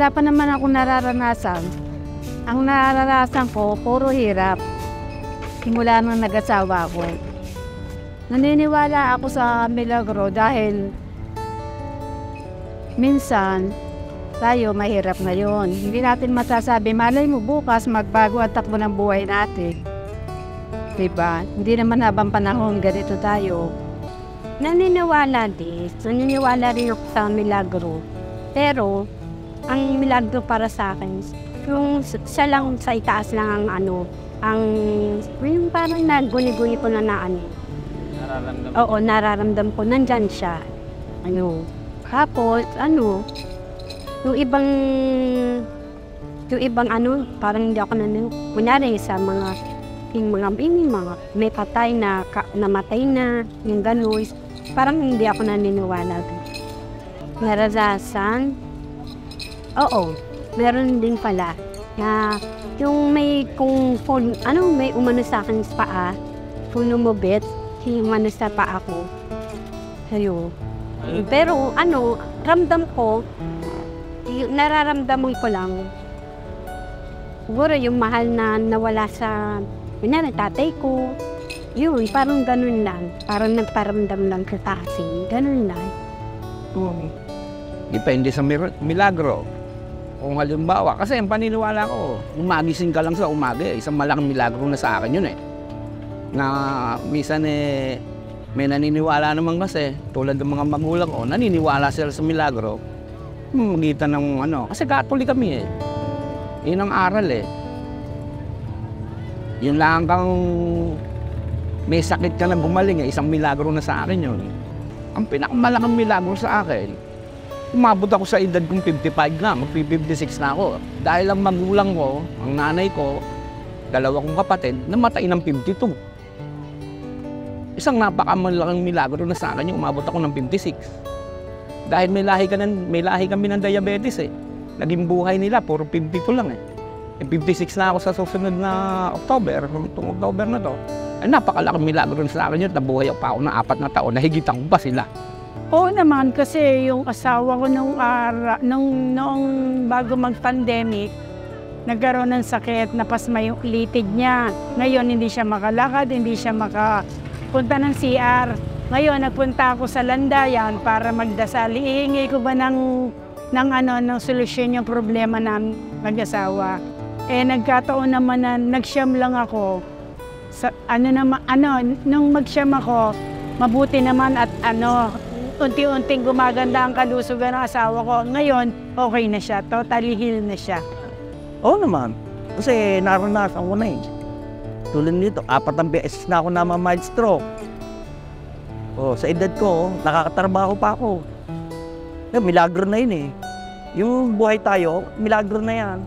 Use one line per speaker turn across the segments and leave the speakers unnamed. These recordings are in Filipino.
wala pa naman ako nararanasan. Ang nararanasan ko, puro hirap. Simula nung nag-asawa ko. Naniniwala ako sa milagro dahil minsan tayo mahirap ngayon. Hindi natin masasabi, malay mo bukas magbago ang takbo ng buhay natin. Diba? Hindi naman habang panahon ganito tayo.
Naniniwala din. Naniniwala rin ako sa milagro. Pero, ang milagro para sa akin, yung siya lang sa itaas lang yung parang naguni-guni ko na ano.
Nararamdaman?
Oo, nararamdam ko. Nandyan siya. Tapos, yung ibang parang hindi ako kunyari sa mga may patay na namatay na, yung gano'n, parang hindi ako naniniwala. Naranasan? Oo, meron din pala. Yung may umano sa akin sa paa, kung lumubit, umano sa paa ko. Pero ramdam ko, nararamdaman ko lang, siguro yung mahal na nawala sa tatay ko, yun, parang ganun lang. Parang nagparamdam lang sa akin. Ganun lang.
Depende sa milagro. Kung halimbawa, kasi ang paniniwala ko, umagising ka lang sa umaga, isang malaking milagro na sa akin yun eh. Na minsan may naniniwala naman kasi, tulad ng mga magulang ko, naniniwala sila sa milagro. Magitan ng kasi Catholic kami eh. Yun ang aral eh. Yun lang kang may sakit ka na gumaling eh, isang milagro na sa akin yun. Ang pinakamalaking milagro sa akin, umabot ako sa edad kong 55 na, magpi-56 na ako. Dahil ang magulang ko, ang nanay ko, dalawa kong kapatid, namatay ng 52. Isang napakamalaking milagro na sa akin yung umabot ako ng 56. Dahil may lahi kami ng diabetes eh. Naging buhay nila, puro 52 lang eh. 56 na ako sa susunod na October, itong October na to. Ay napakalaking milagro sa akin yun, nabuhay pa ako ng 4 na taon, nahigitan ko pa sila.
Oo naman, kasi yung asawa ko noong bago mag-pandemic, nagkaroon ng sakit, napasma yung litid niya. Ngayon hindi siya makalakad, hindi siya makapunta ng CR. Ngayon nagpunta ako sa Landayan para magdasal. Ihingi ko ba ng solusyon yung problema ng mag-asawa. Nagkataon naman na nagsyam lang ako. Nung magsyam ako, mabuti naman at unti-unting gumaganda ang kalusugan ng asawa ko. Ngayon, okay na siya. Totally healed na siya.
Oo naman. Kasi naranasan ko na eh. Tulad nito, 4 beses na ako mild stroke. Sa edad ko, nakakatrabaho pa ako. Milagro na yun eh. Yung buhay tayo, milagro na yan.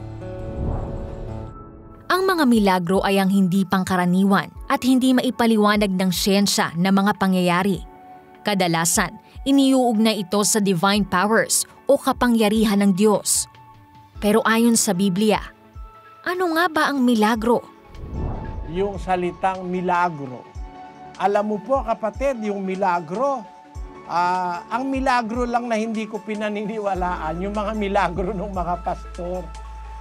Ang mga milagro ay ang hindi pangkaraniwan at hindi maipaliwanag ng siyensya na mga pangyayari. Kadalasan, iniuugnay ito sa divine powers o kapangyarihan ng Diyos. Pero ayon sa Biblia, ano nga ba ang milagro?
Yung salitang milagro. Alam mo po kapatid, yung milagro, ang milagro lang na hindi ko pinaniniwalaan, yung mga milagro ng mga pastor.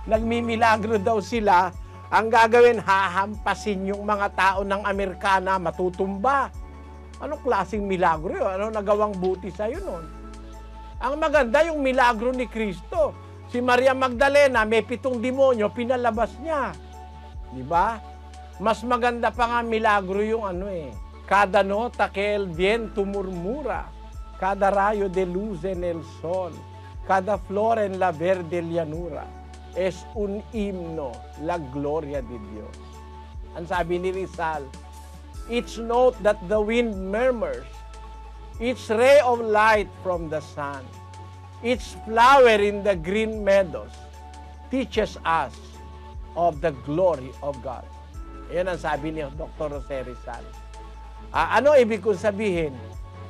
Nagmimilagro daw sila, ang gagawin, hahampasin yung mga tao ng Amerikana, matutumba. Anong klaseng milagro yun? Ano nagawang buti sa'yo nun? Ang maganda yung milagro ni Kristo. Si Maria Magdalena, may 7 demonyo, pinalabas niya. Diba? Mas maganda pa nga milagro yung cada nota que el viento murmura, cada rayo de luz en el sol, cada flor en la verde llanura, es un himno, la gloria de Dios. Ang sabi ni Rizal, each note that the wind murmurs, each ray of light from the sun, each flower in the green meadows, teaches us of the glory of God. Yan ang sabi ni Dr. Jose Rizal. Ano ibig kong sabihin?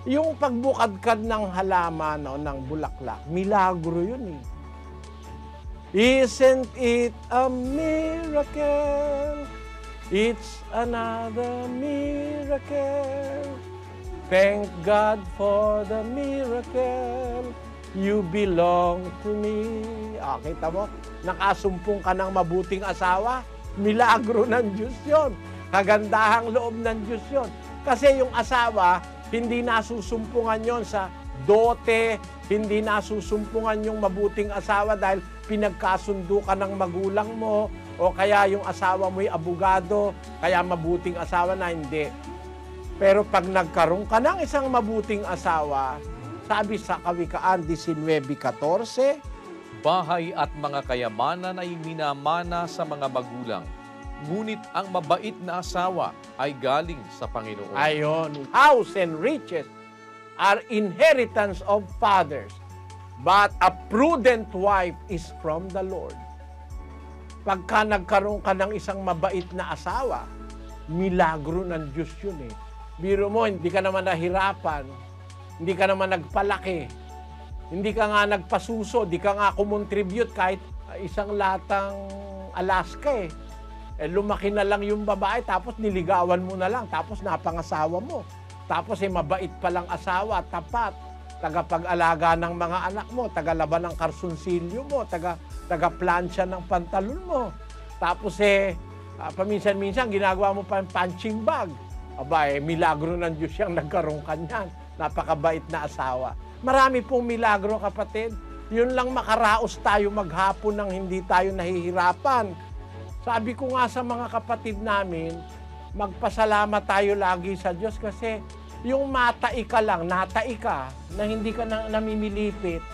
Yung pagbukadkad ng halaman o ng bulaklak, milagro yun eh. Isn't it a miracle? It's another miracle. Thank God for the miracle. you belong to me. Kita mo, nakasumpong ka ng mabuting asawa, milagro ng Diyos yun. Kagandahang loob ng Diyos yun. Kasi yung asawa, hindi nasusumpungan yon sa dote, hindi nasusumpungan yung mabuting asawa dahil pinagkasundo ka ng magulang mo, o kaya yung asawa mo'y abogado, kaya mabuting asawa na, hindi. Pero pag nagkaroon ka ng isang mabuting asawa, sabi sa Kawikaan 19:14,
bahay at mga kayamanan ay minamana sa mga magulang, ngunit ang mabait na asawa ay galing sa Panginoon.
ayon, house and riches are inheritance of fathers, but a prudent wife is from the Lord. Pagka nagkaroon ka ng isang mabait na asawa, milagro ng Diyos yun eh. Biro mo, hindi ka naman nahirapan, hindi ka naman nagpalaki, hindi ka nga nagpasuso, hindi ka nga kumontribute kahit isang latang Alaska eh. Lumaki na lang yung babae, tapos niligawan mo na lang, tapos napangasawa mo. Tapos mabait palang asawa, tapat, tagapag-alaga ng mga anak mo, tagalaban ng karsunsilyo mo, taga-plansya ng pantalon mo. Tapos paminsan-minsan ginagawa mo pa yung punching bag. Milagro ng Diyos siyang nagkaroon kanyan. Napakabait na asawa. Marami pong milagro, kapatid. Yun lang makaraos tayo maghapon nang hindi tayo nahihirapan. Sabi ko nga sa mga kapatid namin, magpasalamat tayo lagi sa Diyos kasi yung matai ka lang, natai ka, na hindi ka na namimilipit,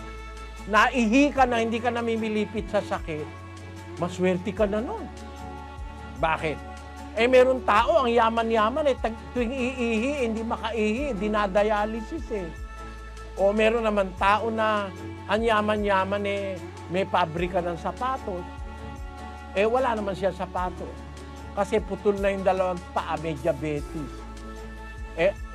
naihi ka na hindi ka namimilipit sa sakit, maswerte ka na nun. Bakit? Meron tao, ang yaman-yaman, tuwing iihi, hindi makaihi, dinadialysis eh. O meron naman tao na ang yaman-yaman may pabrika ng sapatos, wala naman siya sapatos. Kasi putol na yung dalawang paa, may diabetes.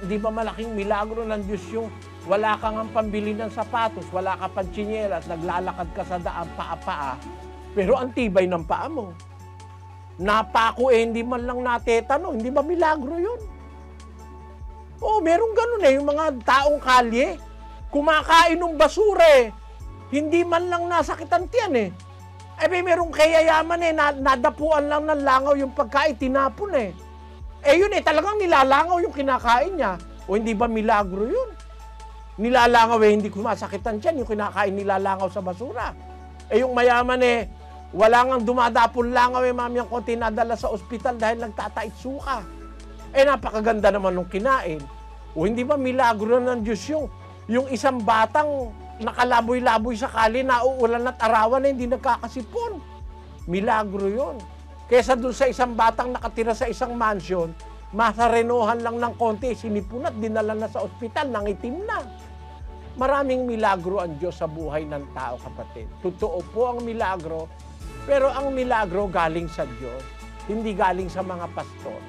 Di ba malaking milagro ng Diyos yung wala kang ang pambili ng sapatos, wala ka pang tsinelas, naglalakad ka sa daan, paa-paa, pero ang tibay ng paa mo. Napako hindi man lang natetano, hindi ba milagro yun? Meron ganun yung mga taong kalye, kumakain ng basura hindi man lang nasakitan tiyan merong kayayaman nadapuan lang ng langaw yung pagkain, tinapon yun talagang nilalangaw yung kinakain niya. O hindi ba milagro yun? Nilalangaw hindi kumasakitan tiyan, yung kinakain nilalangaw sa basura. Yung mayaman wala ngang dumadapon langaw mami ang konti nadala sa ospital dahil nagtatait suka. Napakaganda naman nung kinain. O hindi ba milagro ng Diyos yung isang batang nakalaboy-laboy sa kali, nauulan at arawan hindi nagkakasipon. Milagro yun. Kesa dun sa isang batang nakatira sa isang mansion, masarenohan lang ng konti, sinipon at dinala na sa ospital, nangitim na. Maraming milagro ang Diyos sa buhay ng tao, kapatid. Totoo po ang milagro, pero ang milagro galing sa Diyos, hindi galing sa mga pastor.